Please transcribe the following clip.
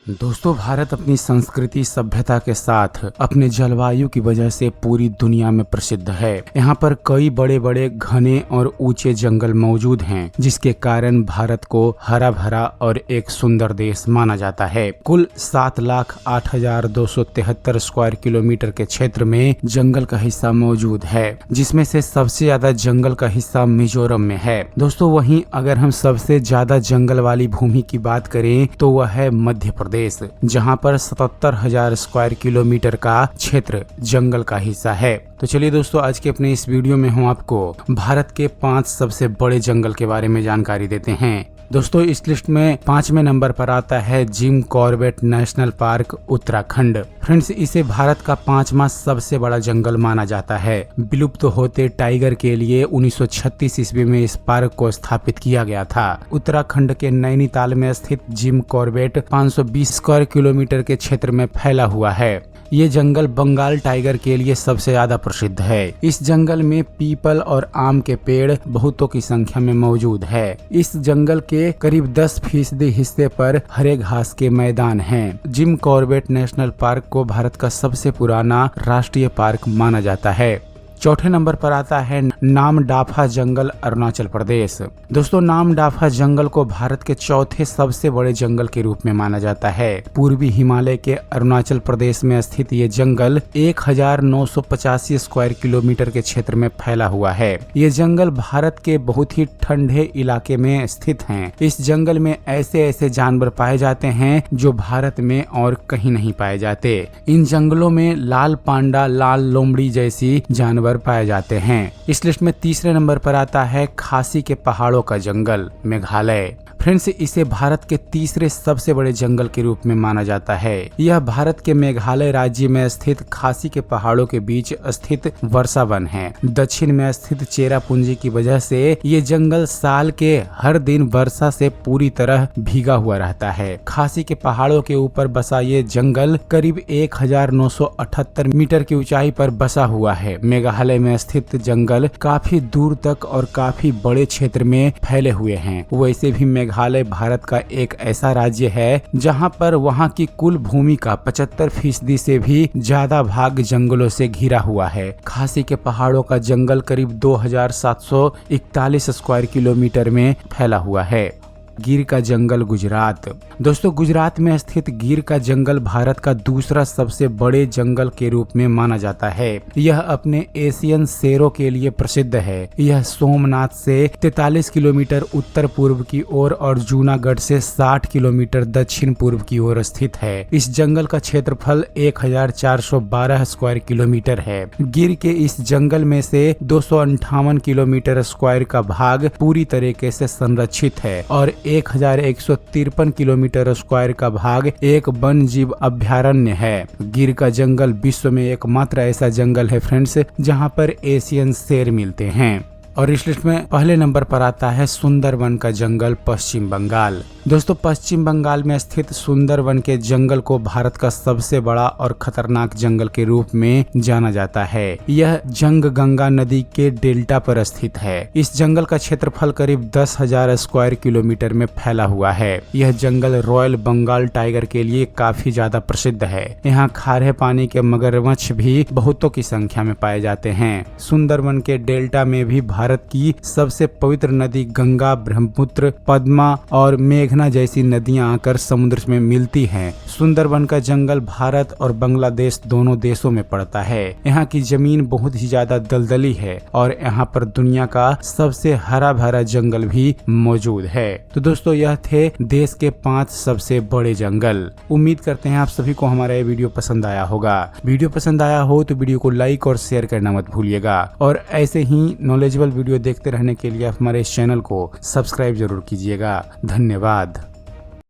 दोस्तों, भारत अपनी संस्कृति सभ्यता के साथ अपने जलवायु की वजह से पूरी दुनिया में प्रसिद्ध है। यहाँ पर कई बड़े बड़े घने और ऊंचे जंगल मौजूद हैं, जिसके कारण भारत को हरा भरा और एक सुंदर देश माना जाता है। कुल 7,08,273 स्क्वायर किलोमीटर के क्षेत्र में जंगल का हिस्सा मौजूद है, जिसमें से सबसे ज्यादा जंगल का हिस्सा मिजोरम में है। दोस्तों, वहीं अगर हम सबसे ज्यादा जंगल वाली भूमि की बात करें तो वह है मध्य प्रदेश, जहां पर 77,000 स्क्वायर किलोमीटर का क्षेत्र जंगल का हिस्सा है। तो चलिए दोस्तों, आज के अपने इस वीडियो में हम आपको भारत के 5 सबसे बड़े जंगल के बारे में जानकारी देते हैं। दोस्तों, इस लिस्ट में 5वें नंबर पर आता है Jim Corbett national park Uttarakhand. Friends, इसे भारत का 5वां सबसे बड़ा जंगल माना जाता है। विलुप्त होते टाइगर के लिए 1936 ईस्वी में इस पार्क को स्थापित किया गया था। उत्तराखंड के नैनीताल में स्थित जिम कॉर्बेट 520 स्क्वायर किलोमीटर के क्षेत्र में फैला हुआ है। ये जंगल बंगाल टाइगर के लिए सबसे ज्यादा प्रसिद्ध है। इस जंगल में पीपल और आम के पेड़ बहुतों की संख्या में मौजूद है। इस जंगल के करीब 10% हिस्से पर हरे घास के मैदान हैं। जिम कॉर्बेट नेशनल पार्क को भारत का सबसे पुराना राष्ट्रीय पार्क माना जाता है। चौथे नंबर पर आता है नामडाफा जंगल अरुणाचल प्रदेश। दोस्तों, नामडाफा जंगल को भारत के चौथे सबसे बड़े जंगल के रूप में माना जाता है। पूर्वी हिमालय के अरुणाचल प्रदेश में स्थित ये जंगल 1985 स्क्वायर किलोमीटर के क्षेत्र में फैला हुआ है। ये जंगल भारत के बहुत ही ठंडे इलाके में स्थित हैं। इस जंगल में ऐसे ऐसे जानवर पाए जाते हैं जो भारत में और कहीं नहीं पाए जाते। इन जंगलों में लाल पांडा, लाल लोमड़ी जैसी जानवर पाए जाते हैं। इस लिस्ट में तीसरे नंबर पर आता है खासी के पहाड़ों का जंगल मेघालय। फ्रेंड्स, इसे भारत के तीसरे सबसे बड़े जंगल के रूप में माना जाता है। यह भारत के मेघालय राज्य में स्थित खासी के पहाड़ों के बीच स्थित वर्षा वन है। दक्षिण में स्थित चेरापूंजी की वजह से ये जंगल साल के हर दिन वर्षा से पूरी तरह भीगा हुआ रहता है। खासी के पहाड़ों के ऊपर बसा ये जंगल करीब 1978 मीटर की ऊंचाई पर बसा हुआ है। मेघालय में स्थित जंगल काफी दूर तक और काफी बड़े क्षेत्र में फैले हुए हैं। वैसे भी मेघालय भारत का एक ऐसा राज्य है जहां पर वहां की कुल भूमि का 75% से भी ज्यादा भाग जंगलों से घिरा हुआ है। खासी के पहाड़ों का जंगल करीब 2,741 स्क्वायर किलोमीटर में फैला हुआ है। गिर का जंगल गुजरात। दोस्तों, गुजरात में स्थित गिर का जंगल भारत का दूसरा सबसे बड़े जंगल के रूप में माना जाता है। यह अपने एशियन शेरों के लिए प्रसिद्ध है। यह सोमनाथ से 43 किलोमीटर उत्तर पूर्व की ओर और जूनागढ़ से 60 किलोमीटर दक्षिण पूर्व की ओर स्थित है। इस जंगल का क्षेत्रफल 1,412 स्क्वायर किलोमीटर है। गिर के इस जंगल में से 258 किलोमीटर स्क्वायर का भाग पूरी तरीके से संरक्षित है और 1,153 किलोमीटर स्क्वायर का भाग एक वन जीव अभ्यारण्य है। गिर का जंगल विश्व में एकमात्र ऐसा जंगल है फ्रेंड्स, जहां पर एशियन शेर मिलते हैं। और इस लिस्ट में पहले नंबर पर आता है सुंदरवन का जंगल पश्चिम बंगाल। दोस्तों, पश्चिम बंगाल में स्थित सुंदरवन के जंगल को भारत का सबसे बड़ा और खतरनाक जंगल के रूप में जाना जाता है। यह जंग गंगा नदी के डेल्टा पर स्थित है। इस जंगल का क्षेत्रफल करीब 10,000 स्क्वायर किलोमीटर में फैला हुआ है। यह जंगल रॉयल बंगाल टाइगर के लिए काफी ज्यादा प्रसिद्ध है। यहाँ खारे पानी के मगरमच्छ भी बहुतों की संख्या में पाए जाते हैं। सुंदरवन के डेल्टा में भी भारत की सबसे पवित्र नदी गंगा, ब्रह्मपुत्र, पद्मा और मेघना जैसी नदियां आकर समुद्र में मिलती हैं। सुंदरवन का जंगल भारत और बांग्लादेश दोनों देशों में पड़ता है। यहाँ की जमीन बहुत ही ज्यादा दलदली है और यहाँ पर दुनिया का सबसे हरा भरा जंगल भी मौजूद है। तो दोस्तों, यह थे देश के 5 सबसे बड़े जंगल। उम्मीद करते हैं आप सभी को हमारा ये वीडियो पसंद आया होगा। वीडियो पसंद आया हो तो वीडियो को लाइक और शेयर करना मत भूलिएगा और ऐसे ही नॉलेजेबल वीडियो देखते रहने के लिए हमारे इस चैनल को सब्सक्राइब जरूर कीजिएगा। धन्यवाद।